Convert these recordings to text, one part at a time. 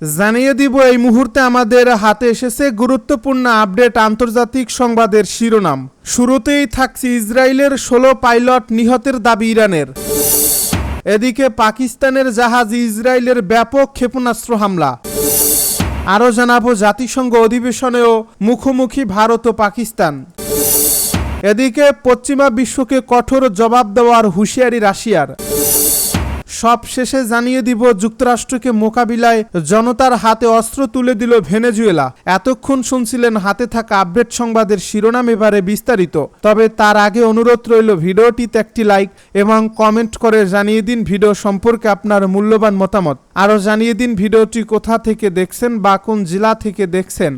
জানিয়ে দিব এই মুহূর্তে আমাদের হাতে এসেছে গুরুত্বপূর্ণ আপডেট আন্তর্জাতিক সংবাদের শিরোনাম। শুরুতেই থাকছে ইসরায়েলের 16 পাইলট নিহতের দাবি ইরানের। এদিকে পাকিস্তানের জাহাজ ইসরায়েলের ব্যাপক ক্ষেপণাস্ত্র হামলা। আরও জানাবো জাতিসংঘ অধিবেশনেও মুখোমুখি ভারত ও পাকিস্তান। এদিকে পশ্চিমা বিশ্বকে কঠোর জবাব দেওয়ার হুঁশিয়ারি রাশিয়ার। সব শেষে জানিয়ে দিব যুক্তরাষ্ট্রকে মোকাবিলায় জনতার হাতে অস্ত্র তুলে দিল ভেনেজুয়েলা। এতক্ষণ শুনছিলেন হাতে থাকা আপডেট সংবাদের শিরোনাম, এবারে বিস্তারিত। তবে তার আগে অনুরোধ রইল ভিডিওটিতে একটি লাইক এবং কমেন্ট করে জানিয়ে দিন ভিডিও সম্পর্কে আপনার মূল্যবান মতামত। আরও জানিয়ে দিন ভিডিওটি কোথা থেকে দেখছেন বা কোন জেলা থেকে দেখছেন।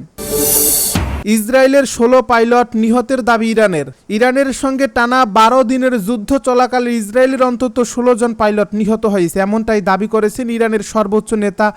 ইসরায়েলের 16 পাইলট নিহতের দাবি ইরানের। ইরানের সঙ্গে টানা 12 দিনের যুদ্ধ চলাকালে ইসরায়েলের অন্তত 16 জন পাইলট নিহত হয়েছে, এমনটাই দাবি করেছেন ইরানের সর্বোচ্চ নেতা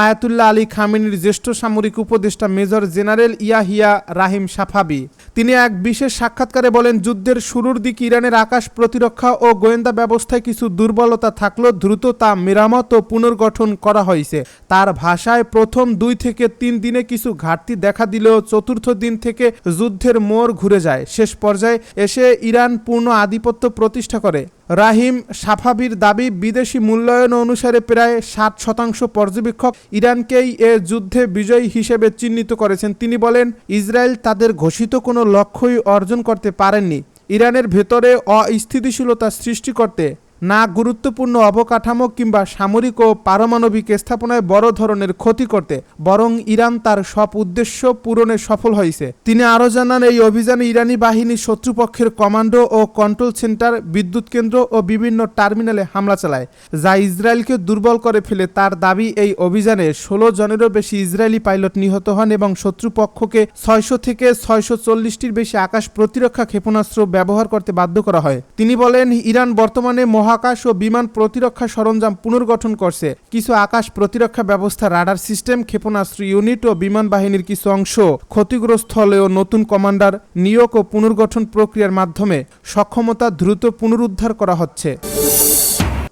আয়াতুল্লাহ আলী খামেনির জ্যেষ্ঠ সামরিক উপদেষ্টা মেজর জেনারেল ইয়াহিয়া রাহিম সাফাবি। তিনি এক বিশেষ সাক্ষাৎকারে বলেন, যুদ্ধের শুরুর দিকে ইরানের আকাশ প্রতিরক্ষা ও গোয়েন্দা ব্যবস্থায় কিছু দুর্বলতা থাকলেও দ্রুত তা মেরামত ও পুনর্গঠন করা হয়েছে। তার ভাষায় প্রথম 2 থেকে 3 দিনে কিছু ঘাটতি দেখা দিলেও চতুর্থ দিন থেকে যুদ্ধের মোড় ঘুরে যায়। শেষ পর্যায়ে এসে ইরান পূর্ণ আধিপত্য প্রতিষ্ঠা করে। রাহিম সাফাবির দাবি, বিদেশি মূল্যায়ন অনুসারে প্রায় 60% পর্যবেক্ষক ইরানকেই এ যুদ্ধে বিজয়ী হিসেবে চিহ্নিত করেছেন। তিনি বলেন, ইসরায়েল তাদের ঘোষিত কোনো লক্ষ্যই অর্জন করতে পারেননি। ইরানের ভেতরে অস্থিতিশীলতা সৃষ্টি করতে না গুরুত্বপূর্ণ অবকাঠামো কিংবা সামরিক ও পারমাণবিক স্থাপনায় বড় ধরনের ক্ষতি করতে, বরং ইরান তার সব উদ্দেশ্য পূরণে সফল হয়েছে। তিনি আরও জানান, এই অভিযানে ইরানি বাহিনী শত্রুপক্ষের কমান্ডো ও কন্ট্রোল সেন্টার, বিদ্যুৎ কেন্দ্র ও বিভিন্ন টার্মিনালে হামলা চালায়, যা ইসরায়েলকে দুর্বল করে ফেলে। তার দাবি, এই অভিযানে 16 জনেরও বেশি ইসরায়েলি পাইলট নিহত হন এবং শত্রুপক্ষকে 600 থেকে 640টির বেশি আকাশ প্রতিরক্ষা ক্ষেপণাস্ত্র ব্যবহার করতে বাধ্য করা হয়। তিনি বলেন, ইরান বর্তমানে মহাকাশ ও বিমান প্রতিরক্ষা সরঞ্জাম পুনর্গঠন করছে। কিছু আকাশ প্রতিরক্ষা ব্যবস্থা, রাডার সিস্টেম, ক্ষেপণাস্ত্র ইউনিট ও বিমান বাহিনীর কিছু অংশ ক্ষতিগ্রস্ত হলেও নতুন কমান্ডার নিয়োগ ও পুনর্গঠন প্রক্রিয়ার মাধ্যমে সক্ষমতা দ্রুত পুনরুদ্ধার করা হচ্ছে।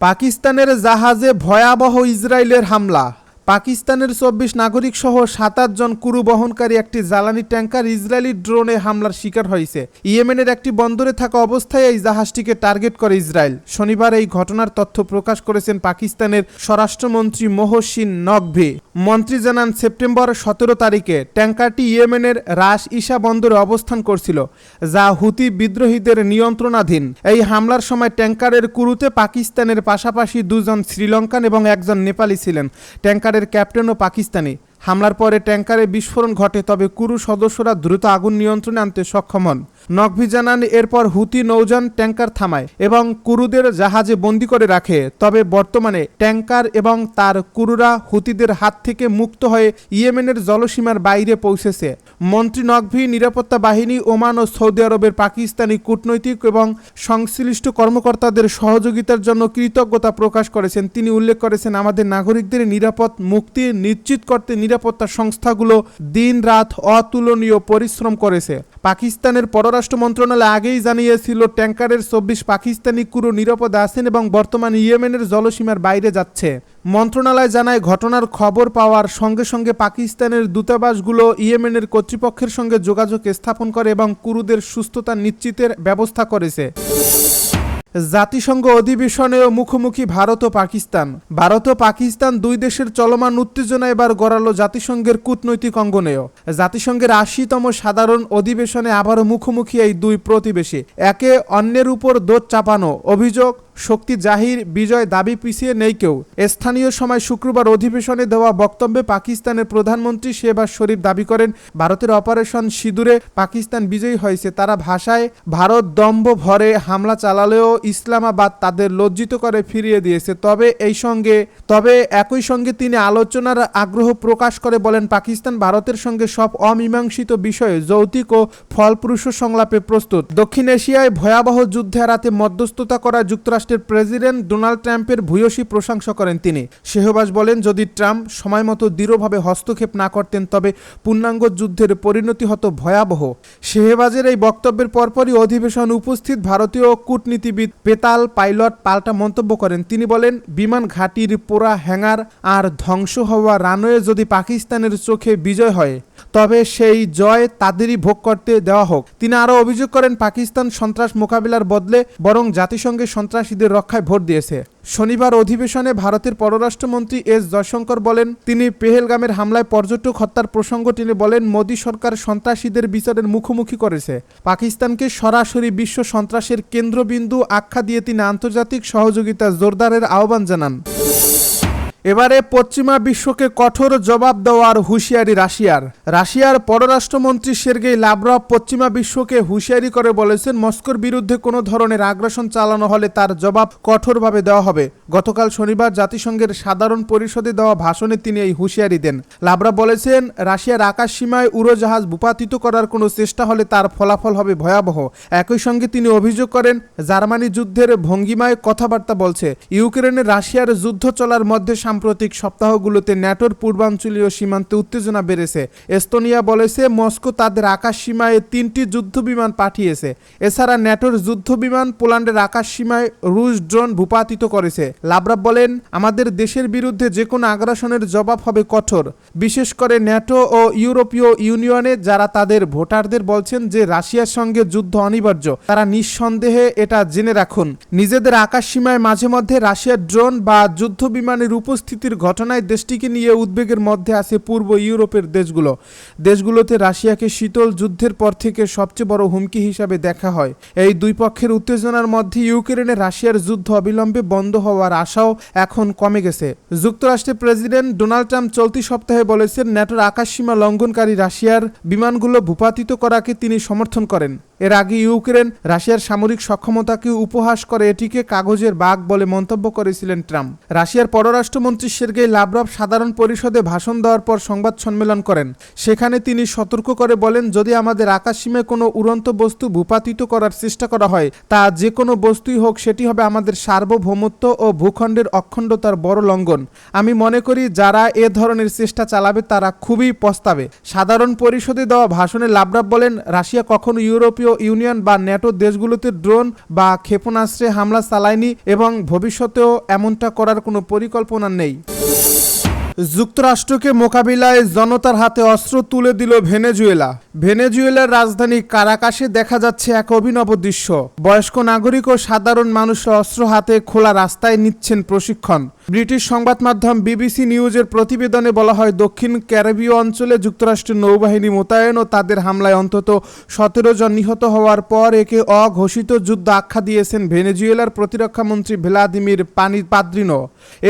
পাকিস্তানের জাহাজে ভয়াবহ ইসরায়েলের হামলা। পাকিস্তানের 24 নাগরিক সহ 27 জন ক্রু বহনকারী একটি জ্বালানি ট্যাঙ্কার ইসরায়েলি ড্রোনে হামলার শিকার হয়েছে। ইয়েমেনের একটি বন্দরে থাকা অবস্থায় এই জাহাজটিকে টার্গেট করে ইসরায়েল। শনিবার এই ঘটনার তথ্য প্রকাশ করেছেন পাকিস্তানের স্বরাষ্ট্রমন্ত্রী মোহসিন নকভি। মন্ত্রী জানান, সেপ্টেম্বর 17 তারিখে ট্যাঙ্কারটি ইয়েমেনের রাস ইসা বন্দরে অবস্থান করছিল, যা হুতি বিদ্রোহীদের নিয়ন্ত্রণাধীন। এই হামলার সময় ট্যাঙ্কারের ক্রুতে পাকিস্তানের পাশাপাশি 2 জন শ্রীলঙ্কান এবং 1 জন নেপালি ছিলেন। ট্যাঙ্কারের ক্যাপ্টেনও পাকিস্তানি। হামলার পরে ট্যাঙ্কারে বিস্ফোরণ ঘটে, তবে ক্রু সদস্যরা দ্রুত আগুন নিয়ন্ত্রণে আনতে সক্ষম হন। নকভি জানান, এরপর হুতি নৌযান ট্যাঙ্কার থামায় এবং ক্রুদের জাহাজে বন্দী করে রাখে। তবে বর্তমানে ট্যাঙ্কার এবং তার ক্রুরা হুতিদের হাত থেকে মুক্ত হয়ে ইয়েমেনের জলসীমার বাইরে পৌঁছেছে। মন্ত্রী নকভি নিরাপত্তা বাহিনী, ওমান ও সৌদি আরবের পাকিস্তানি কূটনৈতিক এবং সংশ্লিষ্ট কর্মকর্তাদের সহযোগিতার জন্য কৃতজ্ঞতা প্রকাশ করেছেন। তিনি উল্লেখ করেছেন, আমাদের নাগরিকদের নিরাপদ মুক্তি নিশ্চিত করতে নিরাপত্তা সংস্থাগুলো দিন-রাত অতুলনীয় পরিশ্রম করেছে। পাকিস্তানের পররাষ্ট্র মন্ত্রণালয় আগেই জানিয়েছিল, ট্যাঙ্কারের 24 পাকিস্তানি ক্রু নিরাপদে আছেন এবং বর্তমানে ইয়েমেনের জলসীমার বাইরে যাচ্ছে। মন্ত্রণালয় জানায়, ঘটনার খবর পাওয়ার সঙ্গে সঙ্গে পাকিস্তানের দূতাবাসগুলো ইয়েমেনের কর্তৃপক্ষের সঙ্গে যোগাযোগ স্থাপন করে এবং ক্রুদের সুস্থতা নিশ্চিতের ব্যবস্থা করেছে। জাতিসংঘ অধিবেশনেও মুখোমুখি ভারত ও পাকিস্তান। ভারত ও পাকিস্তান 2 দেশের চলমান উত্তেজনা এবার গড়ালো জাতিসংঘের কূটনৈতিক অঙ্গনেও। জাতিসংঘের 80তম সাধারণ অধিবেশনে আবারও মুখোমুখি এই 2 প্রতিবেশী। একে অন্যের উপর দোষ চাপানো, অভিযোগ, শক্তি জাহির, বিজয় দাবি পিছিয়ে নেই কেউ। স্থানীয় সময় শুক্রবার অধিবেশনে দেওয়া বক্তব্যে পাকিস্তানের প্রধানমন্ত্রী শেহবাজ শরীফ দাবি করেন, ভারতের অপারেশন সিঁদুরে পাকিস্তান বিজয়ী হয়েছে। তারা ভাষায়, ভারত দম্ভ ভরে হামলা চালালেও ইসলামাবাদ তাদের লজ্জিত করে ফিরিয়ে দিয়েছে। তবে একই সঙ্গে তিনি আলোচনার আগ্রহ প্রকাশ করে বলেন, পাকিস্তান ভারতের সঙ্গে সব অমীমাংসিত বিষয়ে যৌক্তিক ও ফলপ্রসূ সংলাপে প্রস্তুত। দক্ষিণ এশিয়ায় ভয়াবহ যুদ্ধে এড়াতে মধ্যস্থতা করা যুক্তরাষ্ট্র যুক্তরাষ্ট্রের প্রেসিডেন্ট ডোনাল্ড ট্রাম্পের ভূয়সী প্রশংসা করেন তিনি। শেহবাজ বলেন, যদি ট্রাম্প সময়মতো দৃঢ়ভাবে হস্তক্ষেপ না করতেন তবে পূর্ণাঙ্গ যুদ্ধের পরিণতি হতো ভয়াবহ। শেহবাজের এই বক্তব্যের পরপরই অধিবেশন উপস্থিত ভারতীয় কূটনীতিবিদ পেতাল পাইলট পাল্টা মন্তব্য করেন। তিনি বলেন, বিমান ঘাঁটির পোড়া হ্যাঙ্গার আর ধ্বংস হওয়া রানওয়ে যদি পাকিস্তানের চোখে বিজয় হয় তবে সেই জয় তাদেরই ভোগ করতে দেওয়া হোক। তিনি আরও অভিযোগ করেন, পাকিস্তান সন্ত্রাস মোকাবিলার বদলে বরং জাতিসংঘে সন্ত্রাসীদের রক্ষায় ভোট দিয়েছে। শনিবার অধিবেশনে ভারতের পররাষ্ট্রমন্ত্রী এস জয়শঙ্কর বলেন, তিনি পেহেলগামের হামলায় পর্যটক হত্যার প্রসঙ্গ টেনে বলেন, মোদী সরকার সন্ত্রাসীদের বিচারের মুখোমুখি করেছে। পাকিস্তানকে সরাসরি বিশ্ব সন্ত্রাসের কেন্দ্রবিন্দু আখ্যা দিয়ে তিনি আন্তর্জাতিক সহযোগিতা জোরদারের আহ্বান জানান। এবারে পশ্চিমা বিশ্বকে কঠোর জবাব দেওয়ার হুঁশিয়ারি রাশিয়ার পররাষ্ট্রমন্ত্রী সের্গেই লাভরভ পশ্চিমা বিশ্বকে হুঁশিয়ারি করে বলেছেন, মস্কোর বিরুদ্ধে কোনো ধরনের আগ্রাসন চালানো হলে তার জবাব কঠোরভাবে দেওয়া হবে। গতকাল শনিবার জাতিসংঘের সাধারণ পরিষদে দেওয়া ভাষণে তিনি এই হুঁশিয়ারি দেন। লাভরভ বলেছেন, রাশিয়ার আকাশ সীমায় উড়োজাহাজ ভূপাতিত করার কোনো চেষ্টা হলে তার ফলাফল হবে ভয়াবহ। একই সঙ্গে তিনি অভিযোগ করেন, জার্মানি যুদ্ধের ভঙ্গিমায় কথাবার্তা বলছে। ইউক্রেনে রাশিয়ার যুদ্ধ চলার মধ্যে সাম্প্রতিক সপ্তাহগুলোতে ন্যাটোর পূর্বাঞ্চলীয় সীমান্তে উত্তেজনা বেড়েছে। এস্তোনিয়া বলেছে, মস্কো তাদের আকাশ সীমায় 3টি যুদ্ধবিমান পাঠিয়েছে। এছাড়া ন্যাটোর যুদ্ধবিমান পোল্যান্ডের আকাশ সীমায় রুশ ড্রোন ভূপাতিত করেছে। লাভরভ বলেন, আমাদের দেশের বিরুদ্ধে যে কোনো আগ্রাসনের জবাব হবে কঠোর, বিশেষ করে ন্যাটো ও ইউরোপীয় ইউনিয়নে যারা তাদের ভোটারদের বলছেন যে রাশিয়ার সঙ্গে যুদ্ধ অনিবার্য, তারা নিঃসন্দেহে এটা জেনে রাখুন। নিজেদের আকাশ সীমায় মাঝে মধ্যে রাশিয়ার ড্রোন বা যুদ্ধবিমানের উপস্থিতির ঘটনায় দেশটিকে নিয়ে উদ্বেগের মধ্যে আছে পূর্ব ইউরোপের দেশগুলোতে রাশিয়াকে শীতল যুদ্ধের পর থেকে সবচেয়ে বড় হুমকি হিসাবে দেখা হয়। এই দুই পক্ষের উত্তেজনার মধ্যে ইউক্রেনে রাশিয়ার যুদ্ধ অবিলম্বে বন্ধ হওয়ার আশাও এখন কমে গেছে। যুক্তরাষ্ট্রের প্রেসিডেন্ট ডোনাল্ড ট্রাম্প চলতি সপ্তাহে বলেছেন, ন্যাটোর আকাশসীমা লঙ্ঘনকারী রাশিয়ার বিমানগুলো ভূপাতিত করাকে তিনি সমর্থন করেন। এর আগে ইউক্রেন রাশিয়ার সামরিক সক্ষমতাকে উপহাস করে এটিকে কাগজের বাঘ বলে মন্তব্য করেছিলেন ট্রাম্প। রাশিয়ার পররাষ্ট্রমন্ত্রী সের্গেই লাভরভ সাধারণ পরিষদে ভাষণ দেওয়ার পর সংবাদ সম্মেলন করেন। সেখানে তিনি সতর্ক করে বলেন, যদি আমাদের আকাশসীমায় কোনো উড়ন্ত বস্তু ভূপাতিত করার চেষ্টা করা হয়, তা যে কোনো বস্তুই হোক, সেটি হবে আমাদের সার্বভৌমত্ব ও ভূখণ্ডের অখণ্ডতার বড় লঙ্ঘন। আমি মনে করি যারা এ ধরনের চেষ্টা চালাবে তারা খুবই পস্তাবে। সাধারণ পরিষদে দেওয়া ভাষণে লাভরভ বলেন, রাশিয়া কখনো ইউরোপীয় ইউনিয়ন বা ন্যাটো দেশগুলোতে ড্রোন বা ক্ষেপণাস্ত্রে হামলা চালায়নি এবং ভবিষ্যতেও এমনটা করার কোনো পরিকল্পনা নেই। যুক্তরাষ্ট্রকে মোকাবিলায় জনতার হাতে অস্ত্র তুলে দিল ভেনেজুয়েলার রাজধানী কারাকাসে দেখা যাচ্ছে এক অভিনব দৃশ্য। বয়স্ক নাগরিক ও সাধারণ মানুষরা অস্ত্র হাতে খোলা রাস্তায় নিচ্ছেন প্রশিক্ষণ। ব্রিটিশ সংবাদ মাধ্যম বিবিসি নিউজের প্রতিবেদনে বলা হয়, দক্ষিণ ক্যারিবীয় অঞ্চলে যুক্তরাষ্ট্রের নৌবাহিনী মোতায়েন ও তাদের হামলায় অন্তত 17 জন নিহত হওয়ার পর একে অঘোষিত যুদ্ধ আখ্যা দিয়েছেন ভেনেজুয়েলার প্রতিরক্ষা মন্ত্রী ভ্লাদিমির পাদ্রিনো।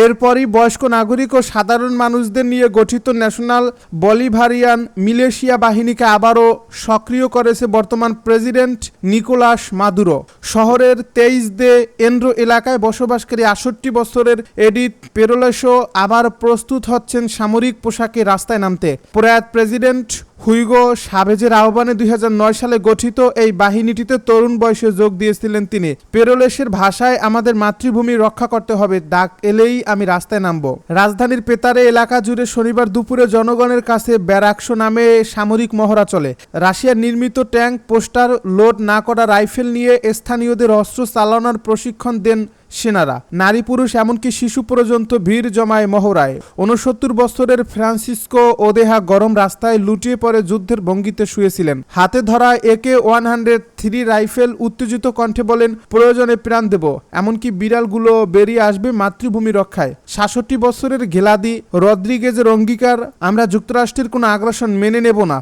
এরপরই বয়স্ক নাগরিক ও সাধারণ মানুষদের নিয়ে গঠিত ন্যাশনাল বলিভারিয়ান মিলিশিয়া বাহিনীকে আবারও সক্রিয় করেছে বর্তমান প্রেসিডেন্ট নিকোলাস মাদুরো। শহরের 23 দে এন্ড্রো এলাকায় বসবাসকারী 68 বছরের এডিথ পেরোলেসো আবার প্রস্তুত হচ্ছেন সামরিক পোশাকে রাস্তায় নামতে। প্রয়াত প্রেসিডেন্ট হুইগো সাভেজের আহ্বানে 2009 সালে গঠিত এই বাহিনীটিতে তরুণ বয়সে যোগ দিয়েছিলেন তিনি। পেরোলেসের ভাষায়, আমাদের মাতৃভূমি রক্ষা করতে হবে, ডাক এলেই আমি রাস্তায় নামব। রাজধানীর পেতারে এলাকা জুড়ে শনিবার দুপুরে জনগণের কাছে ব্যারাকশো নামে সামরিক মহড়া চলে। রাশিয়ার নির্মিত ট্যাঙ্ক, পোস্টার, লোড না করা রাইফেল নিয়ে স্থানীয়দের অস্ত্র চালানোর প্রশিক্ষণ দেন সেনারা। নারী পুরুষ এমনকি শিশু পর্যন্ত ভিড় জমায় মহড়ায়। 69 বছরের ফ্রান্সিসকো ওদেহা গরম রাস্তায় লুটিয়ে পড়ে যুদ্ধের ভঙ্গিতে শুয়েছিলেন। হাতে ধরা AK-103 রাইফেল উত্তেজিত কণ্ঠে বলেন, প্রয়োজনে প্রাণ দেব, এমনকি বিড়ালগুলো বেরিয়ে আসবে মাতৃভূমি রক্ষায়। 66 বছরের গেলাদি রদ্রিগেজের অঙ্গীকার, আমরা যুক্তরাষ্ট্রের কোনো আগ্রাসন মেনে নেব না।